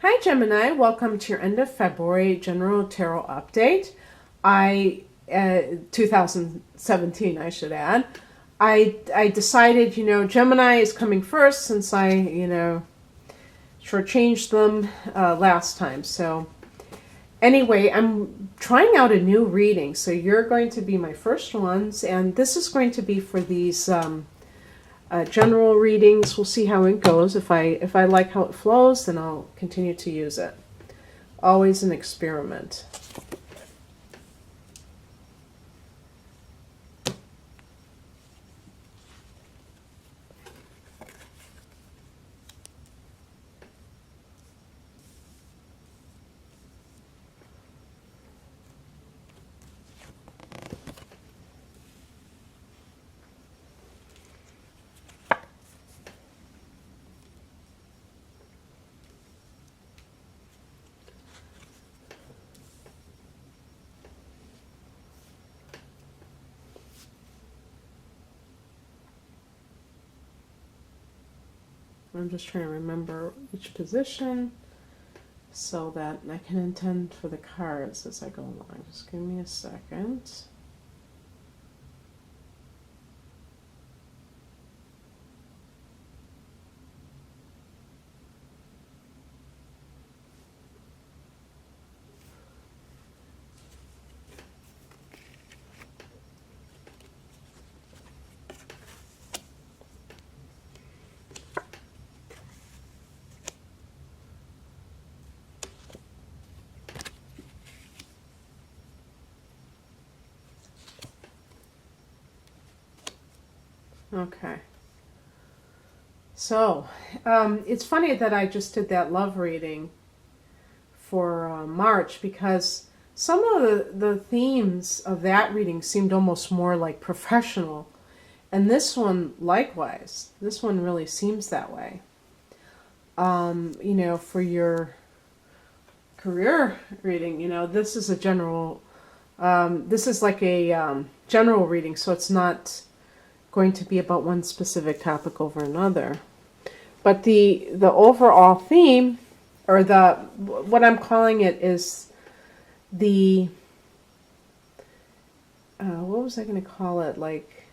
Hi Gemini, welcome to your end of February general tarot update. 2017 I should add. I decided, Gemini is coming first since I, shortchanged them last time. So anyway, I'm trying out a new reading. So you're going to be my first ones, and this is going to be for these general readings. We'll see how it goes. If I like how it flows, then I'll continue to use it. Always an experiment. I'm just trying to remember each position so that I can intend for the cards as I go along. Just give me a second. Okay. So, it's funny that I just did that love reading for March, because some of the themes of that reading seemed almost more like professional. And this one, likewise. This one really seems that way. For your career reading, this is a general, this is like a general reading, so it's not going to be about one specific topic over another. But the overall theme, or what I'm calling it is the, what was I going to call it? Like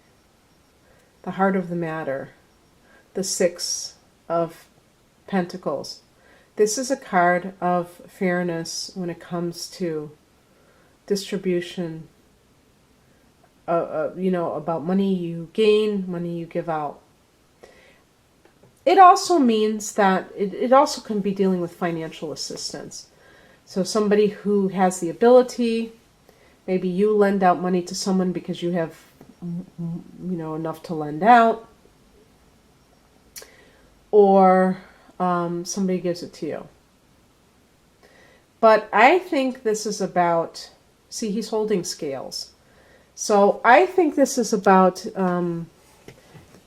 the heart of the matter, the Six of Pentacles. This is a card of fairness when it comes to distribution, about money you gain, money you give out. It also means that it also can be dealing with financial assistance. So somebody who has the ability, maybe you lend out money to someone because you have, enough to lend out, or somebody gives it to you. But I think this is about, see, he's holding scales. So I think this is about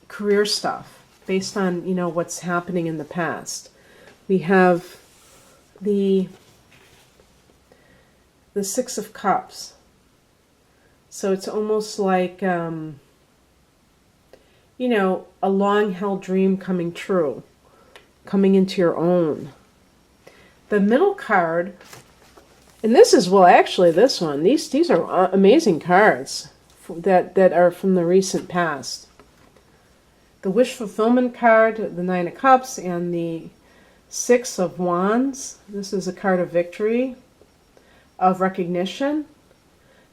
career stuff based on, what's happening in the past. We have the Six of Cups. So it's almost like, a long-held dream coming true, coming into your own. The middle card, and this is, well, actually this one, these are amazing cards that are from the recent past. The Wish Fulfillment card, the Nine of Cups, and the Six of Wands. This is a card of victory, of recognition.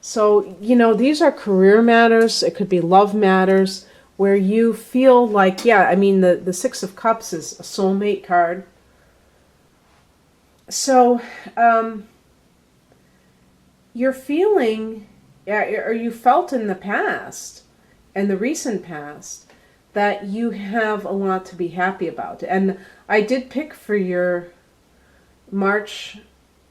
So, these are career matters. It could be love matters where you feel like, the Six of Cups is a soulmate card. So, you're feeling, or you felt in the past, and the recent past, that you have a lot to be happy about. And I did pick for your March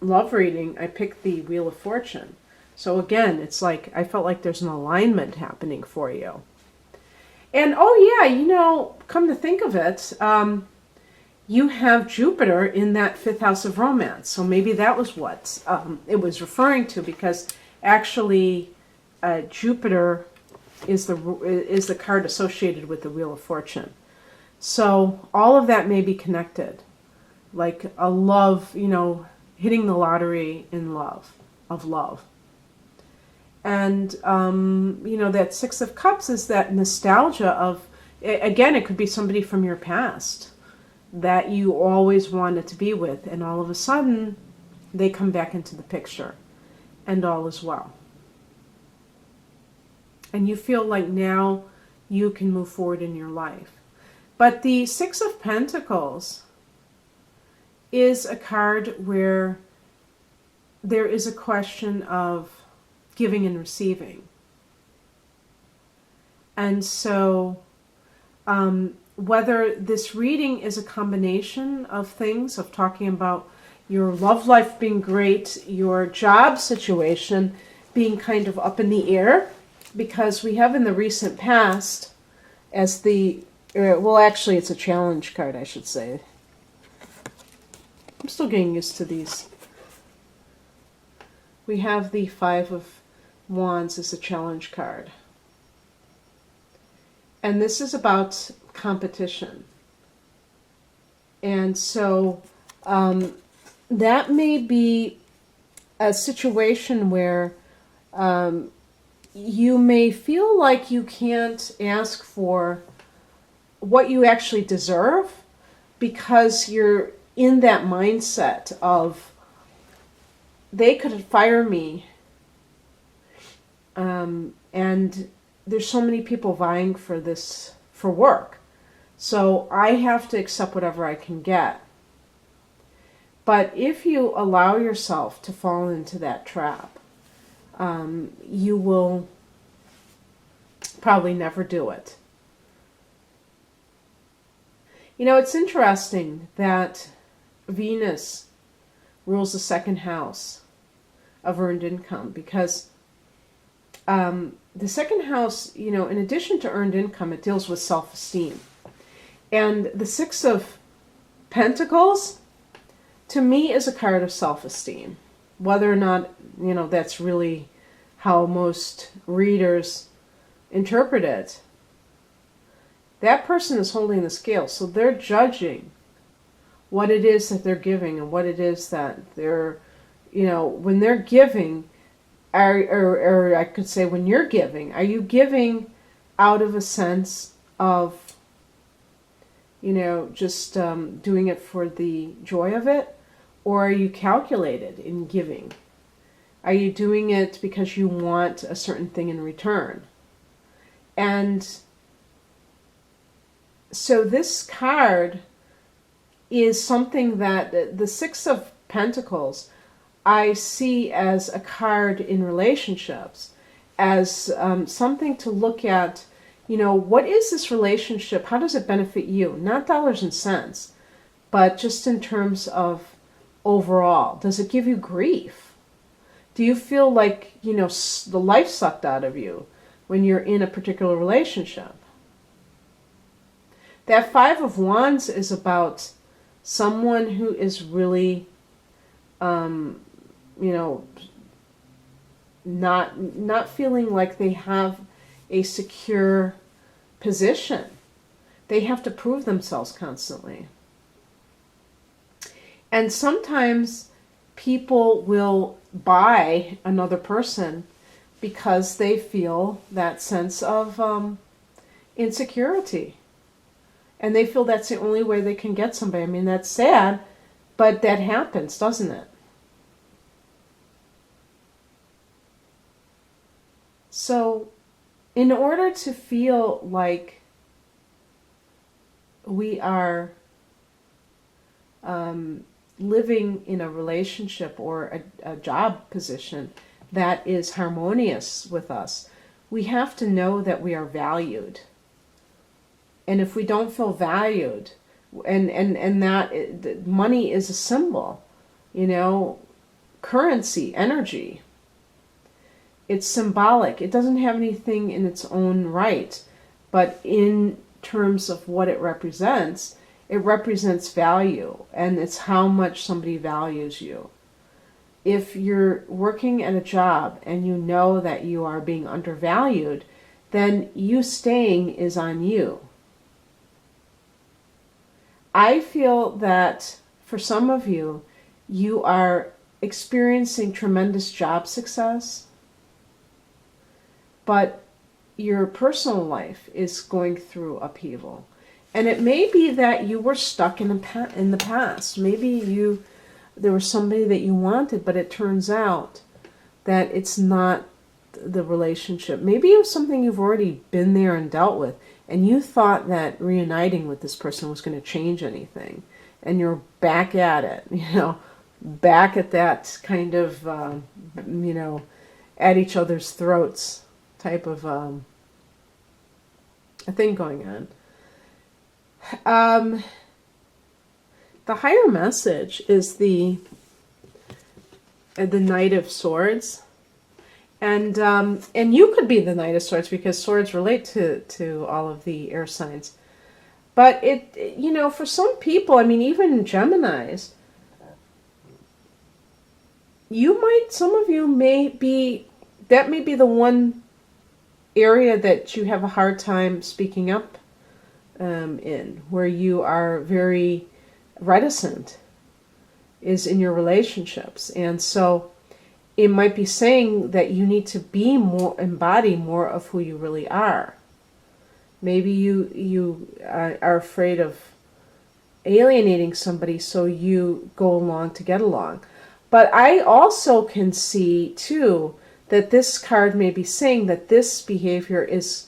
love reading, I picked the Wheel of Fortune. So again, it's like, I felt like there's an alignment happening for you. And come to think of it, you have Jupiter in that fifth house of romance. So maybe that was what it was referring to, because actually Jupiter is the card associated with the Wheel of Fortune. So all of that may be connected. like a love, hitting the lottery in love, of love. And, that Six of Cups is that nostalgia of, again, it could be somebody from your past that you always wanted to be with, and all of a sudden they come back into the picture, and all is well. And you feel like now you can move forward in your life. But the Six of Pentacles is a card where there is a question of giving and receiving. And so whether this reading is a combination of things, of talking about your love life being great, your job situation being kind of up in the air, because we have in the recent past as the, well, actually it's a challenge card, I should say. I'm still getting used to these. We have the Five of Wands as a challenge card. And this is about competition. And so that may be a situation where you may feel like you can't ask for what you actually deserve because you're in that mindset of, they could fire me, and there's so many people vying for this, for work, so I have to accept whatever I can get. But if you allow yourself to fall into that trap, you will probably never do it. It's interesting that Venus rules the second house of earned income, because the second house, in addition to earned income, it deals with self-esteem. And the Six of Pentacles, to me, is a card of self-esteem. Whether or not, that's really how most readers interpret it. That person is holding the scale, so they're judging what it is that they're giving and what it is that they're, when they're giving, or I could say when you're giving, are you giving out of a sense of, just doing it for the joy of it? Or are you calculated in giving? Are you doing it because you want a certain thing in return? And so this card is something that the Six of Pentacles I see as a card in relationships, as something to look at, what is this relationship? How does it benefit you? Not dollars and cents, but just in terms of overall. Does it give you grief? Do you feel like, the life sucked out of you when you're in a particular relationship? That Five of Wands is about someone who is really, not feeling like they have a secure position. They have to prove themselves constantly. And sometimes people will buy another person because they feel that sense of insecurity. And they feel that's the only way they can get somebody. I mean, that's sad, but that happens, doesn't it? So, in order to feel like we are living in a relationship or a job position that is harmonious with us, we have to know that we are valued. And if we don't feel valued, and that money is a symbol, currency, energy, it's symbolic. It doesn't have anything in its own right, but in terms of what it represents value, and it's how much somebody values you. If you're working at a job and you know that you are being undervalued, then you staying is on you. I feel that for some of you, you are experiencing tremendous job success, but your personal life is going through upheaval. And it may be that you were stuck in the past. Maybe there was somebody that you wanted, but it turns out that it's not the relationship. Maybe it was something you've already been there and dealt with, and you thought that reuniting with this person was going to change anything. And you're back at it, back at that kind of, at each other's throats type of a thing going on. The higher message is the Knight of Swords. And you could be the Knight of Swords because swords relate to all of the air signs. But for some people, even Geminis, some of you may be the one area that you have a hard time speaking up in, where you are very reticent, is in your relationships. And so it might be saying that you need to embody more of who you really are. Maybe you are afraid of alienating somebody, so you go along to get along. But I also can see, too, that this card may be saying that this behavior is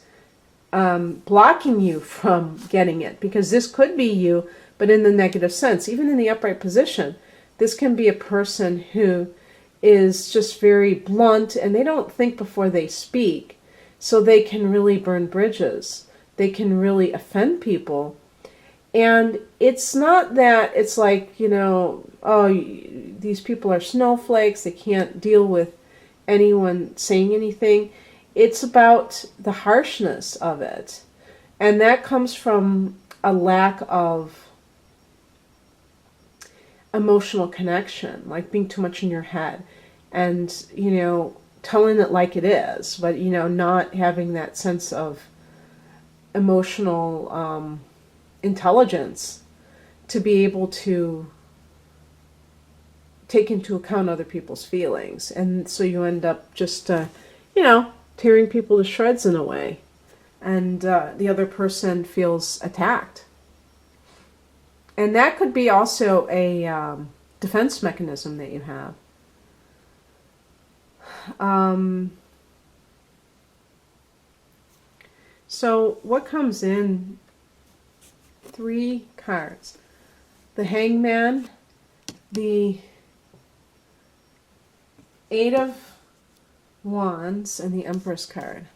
blocking you from getting it. Because this could be you, but in the negative sense. Even in the upright position, this can be a person who is just very blunt, and they don't think before they speak. So they can really burn bridges. They can really offend people. And it's not that it's like, these people are snowflakes, they can't deal with anyone saying anything. It's about the harshness of it. And that comes from a lack of emotional connection, like being too much in your head and, telling it like it is, but, not having that sense of emotional intelligence to be able to take into account other people's feelings. And so you end up just, tearing people to shreds in a way. And the other person feels attacked. And that could be also a defense mechanism that you have. So what comes in? 3 cards. The Hangman, the 8 of Wands, and the Empress card.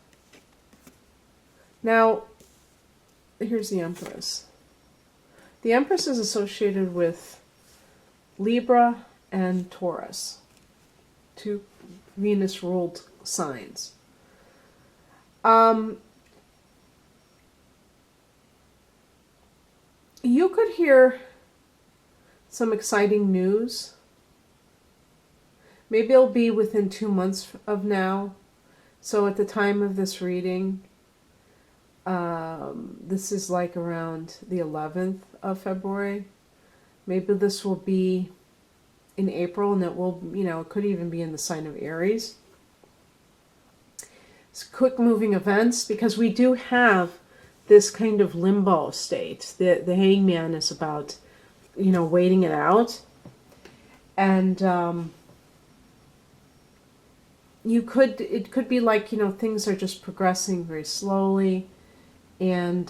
Now, here's the Empress. The Empress is associated with Libra and Taurus, 2 Venus-ruled signs. You could hear some exciting news. Maybe it'll be within 2 months of now. So at the time of this reading, this is like around the 11th of February. Maybe this will be in April, and it will, it could even be in the sign of Aries. It's quick moving events, because we do have this kind of limbo state. The Hangman is about, waiting it out. And it could be like, things are just progressing very slowly, and